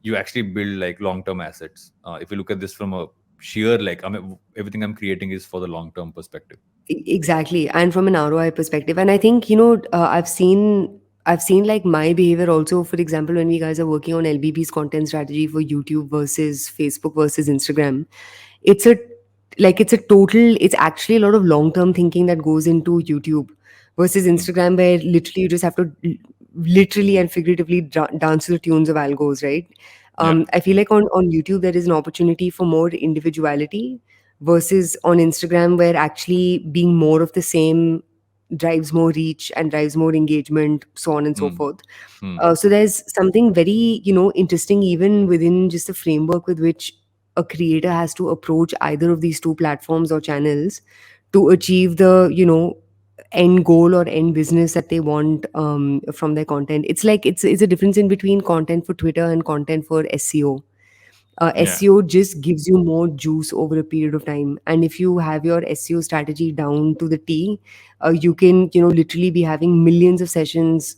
you actually build like long term assets. If you look at this from a sheer like, I mean, everything I'm creating is for the long term perspective. Exactly, and from an ROI perspective. And I think, I've seen like my behavior also. For example, when we guys are working on LBB's content strategy for YouTube versus Facebook versus Instagram, it's a it's actually a lot of long term thinking that goes into YouTube versus Mm. Instagram, where literally you just have to literally and figuratively dance to the tunes of algos, right? Yeah. I feel like on YouTube there is an opportunity for more individuality versus on Instagram, where actually being more of the same drives more reach and drives more engagement, so on and so Mm. forth. Mm. So there's something very, interesting even within just the framework with which a creator has to approach either of these two platforms or channels to achieve the, end goal or end business that they want from their content. It's like it's a difference in between content for Twitter and content for SEO. Yeah. SEO just gives you more juice over a period of time. And if you have your SEO strategy down to the T, you can, literally be having millions of sessions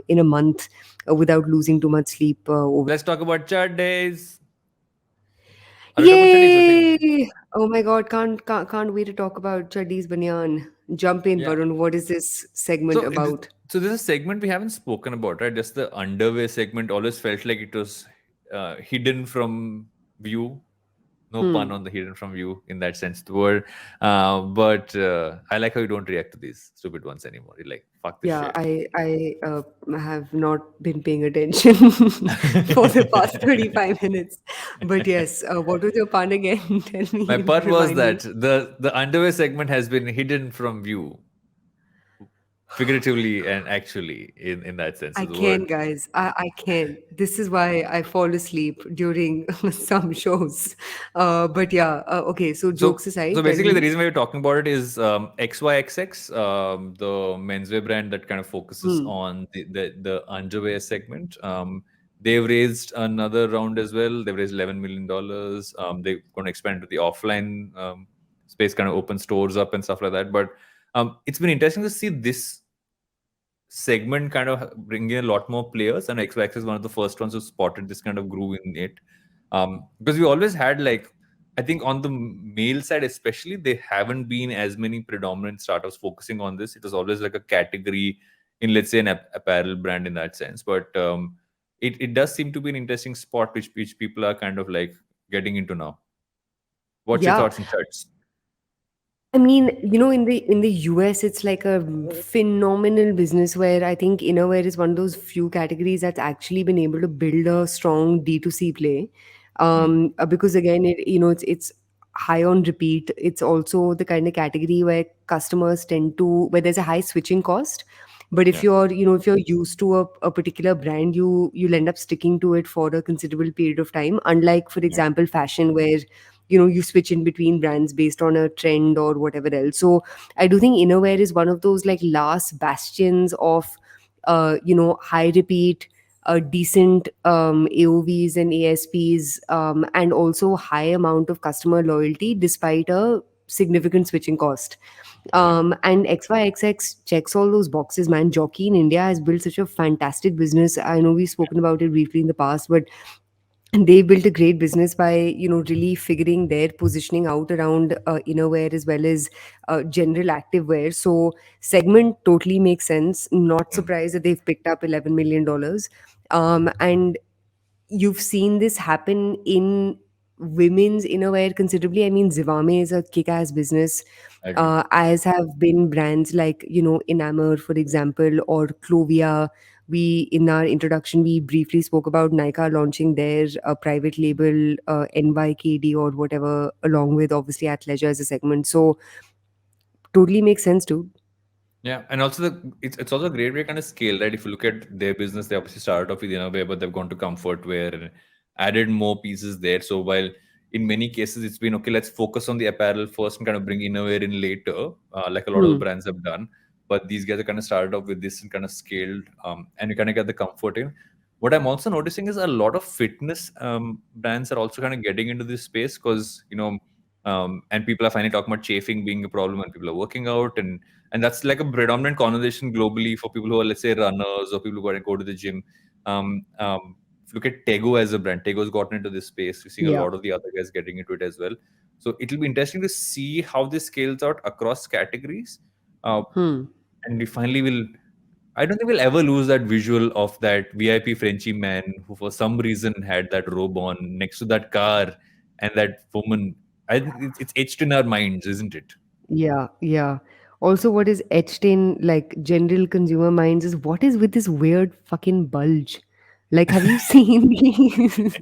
in a month without losing too much sleep over. Let's talk about chat days. Are we talking about chat days? What do you think? Yay! Oh my God, can't wait to talk about Chaddi's Banyan. Jump in, Yeah. Varun. What is this segment about? So there's a segment we haven't spoken about, right? Just the underwear segment always felt like it was hidden from view. No pun Hmm. on the hidden from view in that sense the word. But I like how you don't react to these stupid ones anymore. You're like, fuck this Yeah, shit. I have not been paying attention for the past 35 minutes. But yes, what was your pun again? Tell My me, pun was remind that me. the underwear segment has been hidden from view, figuratively and actually in that sense I of the word. can, guys. I can. This is why I fall asleep during some shows. But yeah, okay. So So, jokes so aside, tell basically, the me. reason why we're talking about it is XYXX, the menswear brand that kind of focuses Hmm. on the underwear segment. They've raised another round as well. They've raised $11 million. They're going to expand to the offline space, kind of open stores up and stuff like that. But it's been interesting to see this segment kind of bring in a lot more players, and XYX is one of the first ones who spotted this kind of groove in it. Because we always had like, I think on the male side especially, there haven't been as many predominant startups focusing on this. It was always like a category in, let's say, an apparel brand in that sense. But it does seem to be an interesting spot which people are kind of like getting into now. What's your Yeah. thoughts on shirts? I mean, in the US, it's like a phenomenal business where I think innerwear is one of those few categories that's actually been able to build a strong D2C play. Hmm. Because again, it's high on repeat. It's also the kind of category where customers tend to where there's a high switching cost. But if Yeah. you're used to a particular brand, you'll end up sticking to it for a considerable period of time. Unlike, for Yeah. example, fashion, where you switch in between brands based on a trend or whatever else. So I do think innerwear is one of those like last bastions of high repeat, decent AOVs and ASPs, and also high amount of customer loyalty despite a significant switching cost. Yeah. And XYXX checks all those boxes, man. Jockey in India has built such a fantastic business. I know we've spoken about it briefly in the past, but they built a great business by really figuring their positioning out around innerwear as well as general activewear. So segment totally makes sense. Not Hmm. surprised that they've picked up $11 million. And you've seen this happen in women's innerwear considerably. I mean, Zivame is a kick-ass business, I agree. as have been brands like, Enamor, for example, or Clovia. In our introduction, we briefly spoke about Nykaa launching their private label NYKD or whatever, along with obviously Athleisure as a segment. So totally makes sense, dude. Yeah, and also it's also a great way to kind of scale, right? If you look at their business, they obviously started off with innerwear, but they've gone to comfort wear and added more pieces there. So while in many cases it's been okay, let's focus on the apparel first and kind of bring innerwear in later, like a lot of the Hmm. brands have done. But these guys are kind of started off with this and kind of scaled, and you kind of get the comfort in. What I'm also noticing is a lot of fitness brands are also kind of getting into this space because and people are finally talking about chafing being a problem when people are working out, and that's like a predominant conversation globally for people who are, let's say, runners or people who go to the gym. If you look at Tego as a brand, Tego's gotten into this space. We're seeing a Yeah. lot of the other guys getting into it as well. So it'll be interesting to see how this scales out across categories. Uh, Hmm. and we finally will. I don't think we'll ever lose that visual of that VIP Frenchy man who, for some reason, had that robe on next to that car and that woman. It's etched in our minds, isn't it? Yeah, yeah. Also, what is etched in like general consumer minds is what is with this weird fucking bulge? Like, have you seen these?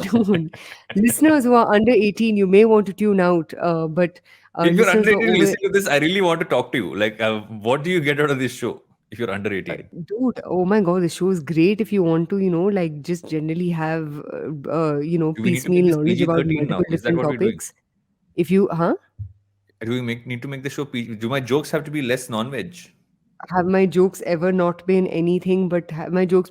Dude, listeners who are under 18, you may want to tune out. But If you're listeners under who are 18 over, listening to this, I really want to talk to you. Like, what do you get out of this show if you're under 18? dude, oh my God, the show is great if you want to, like just generally have, Do we need to make piecemeal this knowledge about PG-13 now? multiple Is that different what we're doing? topics. If you, huh? Do we need to make the show PG? Do my jokes have to be less non-veg? Have my jokes ever not been anything but have my jokes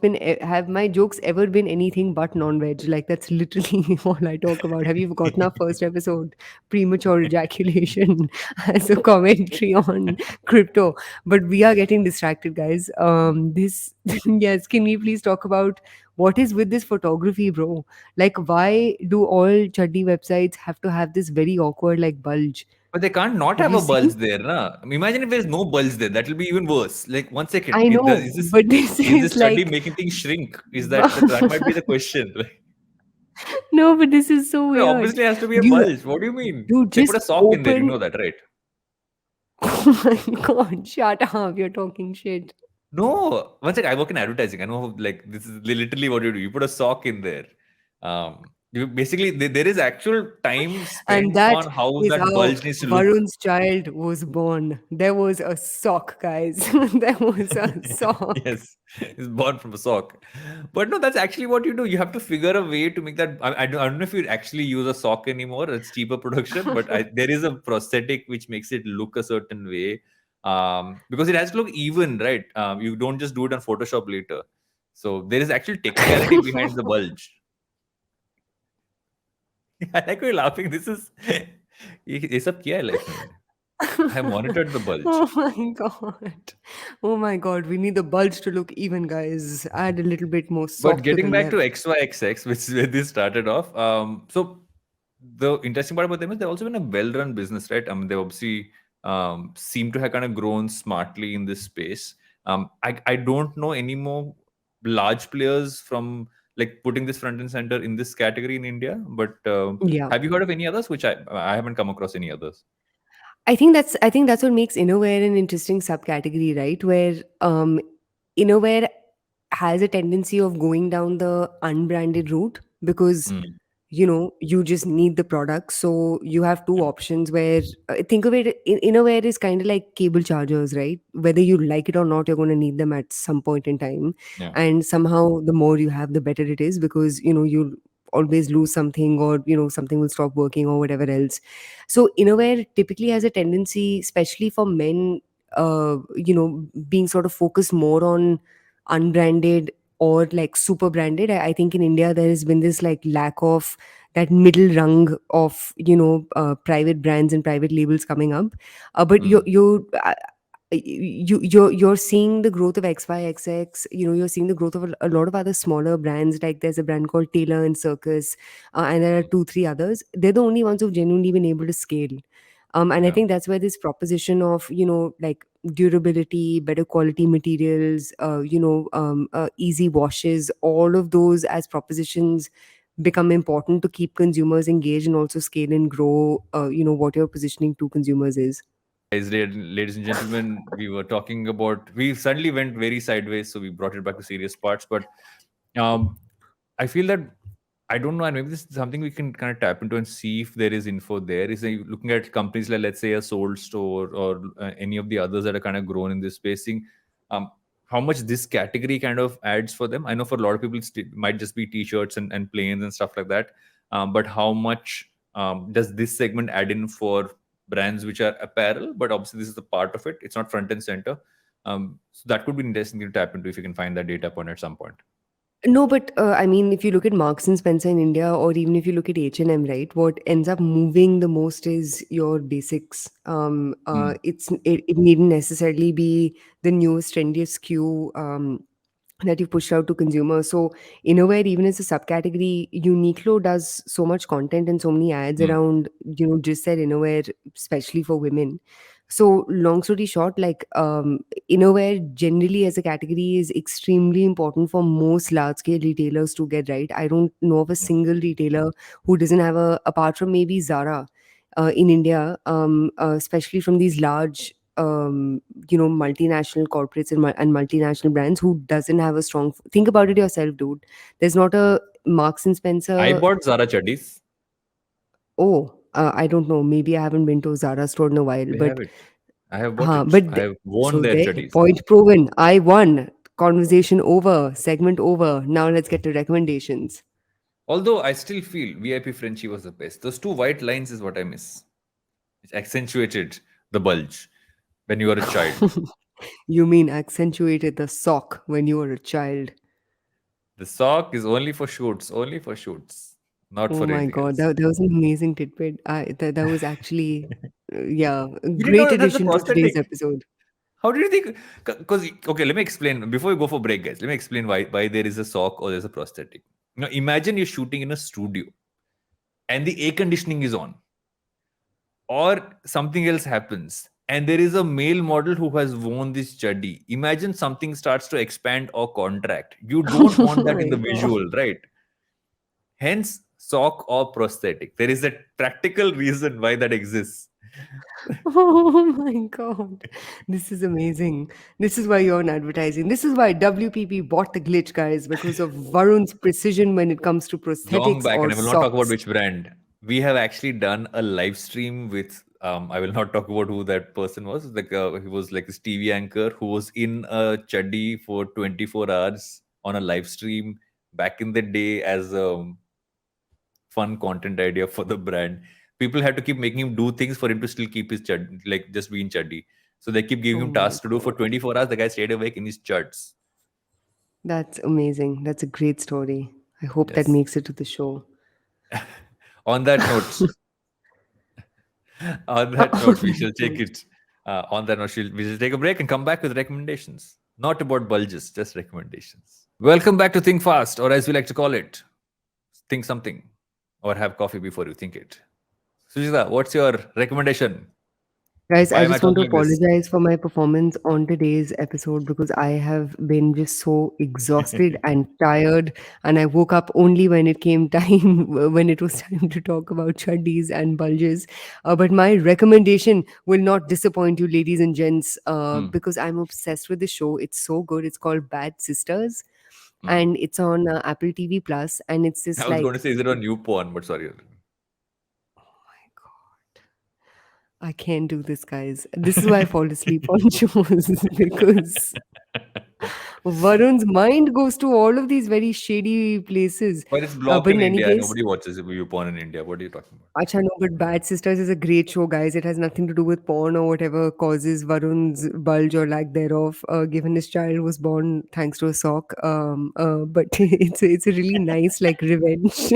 ever been anything but non-veg? Like that's literally all I talk about. Have you forgotten our first episode, premature ejaculation, as a commentary on crypto? But we are getting distracted, guys. This yes, can we please talk about what is with this photography, bro? Like, why do all chuddy websites have to have this very awkward like bulge? But they can't not Have have you a bulge seen? there, na? Imagine if there's no bulge there. That will be even worse. Like, one second, I know, but this is this is study like making things shrink? Is that might be the question? Like, no, but this is so there weird. obviously has to be a You bulge. What do you mean? you They put just a sock in there. You open. know that, right? Oh my God, shut up! You're talking shit. No, one second. I work in advertising. I know, like, this is literally what you do. You put a sock in there. You basically there is actual time And spent that on how is that how bulge needs to look. Varun's child was born. There was a sock, guys. There was a sock. Yes, it's born from a sock. But no, that's actually what you do. You have to figure a way to make that. I don't know if you actually use a sock anymore. It's cheaper production, but there is a prosthetic which makes it look a certain way. Because it has to look even, right? You don't just do it on Photoshop later. So there is actual technicality behind the bulge. I like how you're laughing. This is ये सब किया है life में. I have monitored the bulge. Oh my God. Oh my God. We need the bulge to look even, guys. Add a little bit more But softer getting than back to left. XYXX, which is where this started off. So the interesting part about them is they've also been a well-run business, right? I mean, they obviously seem to have kind of grown smartly in this space. I don't know any more large players from like putting this front and center in this category in India. But Yeah. have you heard of any others? Which I haven't come across any others. I think that's what makes innerwear an interesting subcategory, right? Where innerwear has a tendency of going down the unbranded route because Mm, you just need the product. So you have two options where think of it, innerwear is kind of like cable chargers, right? Whether you like it or not, you're going to need them at some point in time. yeah. And somehow the more you have, the better it is because you'll always lose something, or something will stop working or whatever else. So innerwear typically has a tendency, especially for men, being sort of focused more on unbranded or like super branded. I think in India there has been this like lack of that middle rung of private brands and private labels coming up. But Mm, you're seeing the growth of XYXX. You're seeing the growth of a lot of other smaller brands. Like there's a brand called Taylor and Circus, and there are two, three others. They're the only ones who've genuinely been able to scale. And I yeah. think that's where this proposition of like durability, better quality materials, easy washes, all of those as propositions become important to keep consumers engaged and also scale and grow. What you're positioning to consumers is. Guys, ladies and gentlemen, we were talking about. We suddenly went very sideways, so we brought it back to serious parts. But I feel that I don't know, and maybe this is something we can kind of tap into and see if there is info there. Is looking at companies like, let's say, a Sold Store or any of the others that are kind of grown in this space, seeing how much this category kind of adds for them. I know for a lot of people, it might just be t-shirts and planes and stuff like that. But how much does this segment add in for brands which are apparel? But obviously, this is a part of it. It's not front and center. So that could be interesting to tap into if you can find that data point at some point. No, but I mean, if you look at Marks and Spencer in India, or even if you look at H&M, right, what ends up moving the most is your basics. Hmm. It needn't necessarily be the newest, trendiest SKU. That you pushed out to consumers. So innerwear, even as a subcategory, Uniqlo does so much content and so many ads Hmm. around, just their innerwear, especially for women. So long story short, like innerwear generally as a category is extremely important for most large scale retailers to get right. I don't know of a Hmm. single retailer who doesn't have apart from maybe Zara in India, especially from these large multinational corporates and multinational brands who doesn't have a strong think about it yourself, dude. There's not a Marks and I Spencer. bought Zara chadis. Oh, I don't know, maybe I haven't been to a Zara store in a while, They have but it. I have bought it. I have worn so their there, chadis. point proven, I won. Conversation over, segment over. Now let's get to recommendations. Although I still feel VIP Frenchie was the best. Those two white lines is what I miss. It accentuated the bulge when you were a child. You mean accentuated the sock when you were a child? The sock is only for shoots, not Oh for my anything God, else. that was an amazing tidbit. That was actually, yeah, a You didn't great know that's a addition to today's prosthetic. episode. How did you think? Because okay, let me explain before we go for break, guys. Let me explain why there is a sock or there's a prosthetic. Now imagine you're shooting in a studio and the air conditioning is on, or something else happens, and there is a male model who has worn this chaddi. Imagine something starts to expand or contract. You don't Oh want that in my the God. visual, right? Hence, sock or prosthetic. There is a practical reason why that exists. Oh my God. This is amazing. This is why you're on advertising. This is why WPP bought the glitch, guys, because of Varun's precision when it comes to Long prosthetics back, or and I will not talk about socks. which brand. We have actually done a live stream with. I will not talk about who that person was. Like he was like this TV anchor who was in a chaddi for 24 hours on a live stream back in the day as a fun content idea for the brand. People had to keep making him do things for him to still keep his chud, like just be in chaddi. So they keep giving Oh him my tasks to do for God. 24 hours. The guy stayed awake in his chuds. That's amazing. That's a great story. I hope that Yes. makes it to the show. On that note, on that On note, we that shall take note. it. On that note, we shall take a break and come back with recommendations. Not about bulges, just recommendations. Welcome back to Think Fast, or as we like to call it, Think Something, or have coffee before you think it. Sujita, what's your recommendation? Guys, Why I am I just want to talking like this? apologize for my performance on today's episode because I have been just so exhausted and tired. And I woke up only when it came time, when it was time to talk about chaddis and bulges. But my recommendation will not disappoint you, ladies and gents, Hmm, because I'm obsessed with the show. It's so good. It's called Bad Sisters, hmm. and it's on Apple TV Plus, and it's I just was going to like, say, is it on new porn? But sorry. I can't do this, guys. This is why I fall asleep on shows because Varun's mind goes to all of these very shady places. But it's blocked But in in any India. case, Nobody watches you porn in India. What are you talking about? Acha, no, but Bad Sisters is a great show, guys. It has nothing to do with porn or whatever causes Varun's bulge or lack thereof, given his child was born thanks to a sock. But it's a really nice like revenge.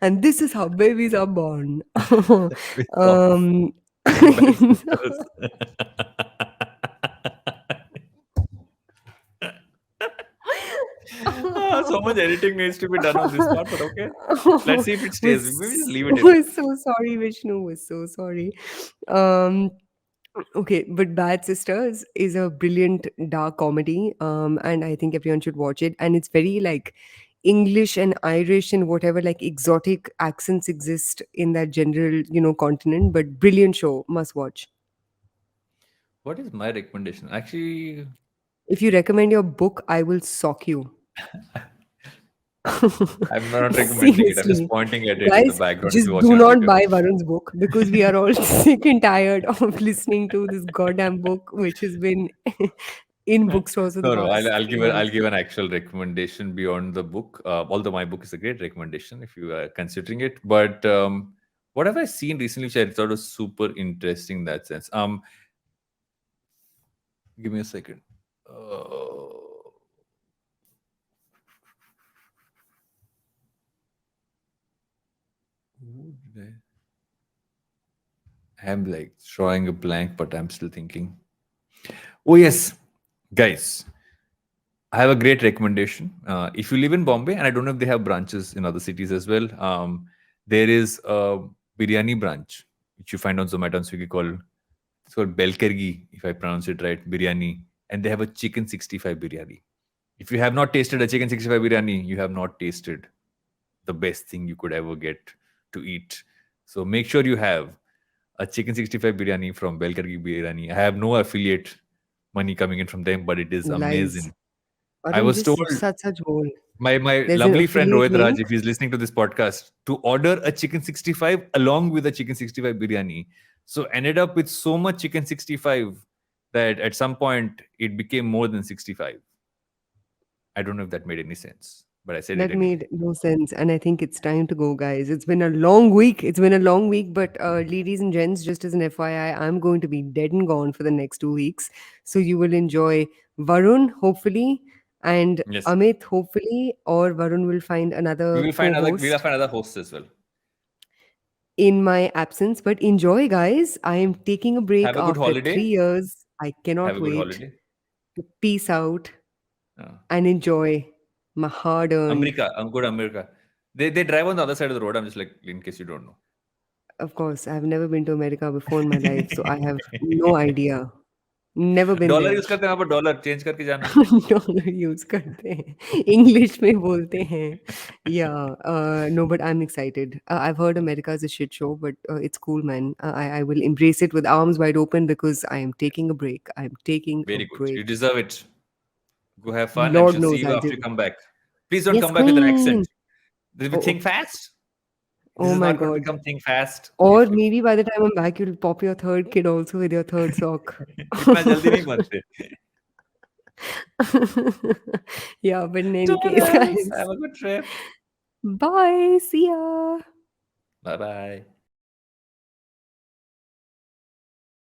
And this is how babies are born. With socks um, and bad sisters. So much editing needs to be done on this part, but okay. Let's see if it stays. Maybe just leave it in. We're so sorry, Vishnu. We're so sorry. Um, okay, but Bad Sisters is a brilliant dark comedy, and I think everyone should watch it. And it's very like English and Irish and whatever like exotic accents exist in that general continent. But brilliant show, must watch. What is my recommendation? Actually, If you recommend your book, I will sock you. I'm not recommending it. I'm just Seriously. pointing at it in the Guys, background if just you're do watching on not video. buy Varun's book because we are all sick and tired of listening to this goddamn book, which has been in bookstores for the No, no, past I'll 3 give months. I'll give an actual recommendation beyond the book. Although my book is a great recommendation if you are considering it. But what have I seen recently which I thought was super interesting in that sense? Give me a second. Uh, who did I'm like drawing a blank, but I'm still thinking. Oh yes, guys, I have a great recommendation. If you live in Bombay, and I don't know if they have branches in other cities as well, there is a biryani branch which you find on Zomato and Swiggy called it's called Belkargi, if I pronounce it right, biryani, and they have a chicken 65 biryani. If you have not tasted a chicken 65 biryani, you have not tasted the best thing you could ever get to eat. So make sure you have a chicken 65 biryani from Belkargi Biryani. I have no affiliate money coming in from them, but it is Lies. amazing. I Arun, was just told such goal. my There's an lovely friend affiliate Rohit Raj, link. if he's listening to this podcast, to order a chicken 65 along with a chicken 65 biryani. So ended up with so much chicken 65 that at some point it became more than 65. I don't know if that made any sense, but I said it That anyway. made no sense. And I think it's time to go, guys. It's been a long week. It's been a long week, but ladies and gents, just as an FYI, I'm going to be dead and gone for the next 2 weeks. So you will enjoy Varun, hopefully, and Yes. Amit, hopefully, or Varun will find another co We'll host find other hosts as well. in my absence. But enjoy, guys. I am taking a break Have a good after 3 years. I Have cannot a good wait holiday. to peace out Uh, and enjoy my hard earned. America. I'm good America. They drive on the other side of the road. I'm just like, in case you don't know. Of course, I've never been to America before in my life, so I have no idea. Never been dollar there. Use करते हैं वहां पर dollar change करके जाना dollar use करते हैं English में बोलते हैं no, but I'm excited. I've heard America is a shit show, but it's cool, man. I will embrace it with arms wide open because I am taking a break. I'm taking a Very good. You break. deserve it. Go have fun. I Lord shall see knows you I after did. you come back. Please don't Yes, come back with an queen. accent. Did we Oh, think oh, fast? This oh is my not going to god. become think fast. Or If you maybe by the time I'm back, you'll pop your third kid also with your third sock. इतना जल्दी नहीं मरते. Yeah, but in any So case, guys, guys, have a good trip. bye. See ya. Bye bye.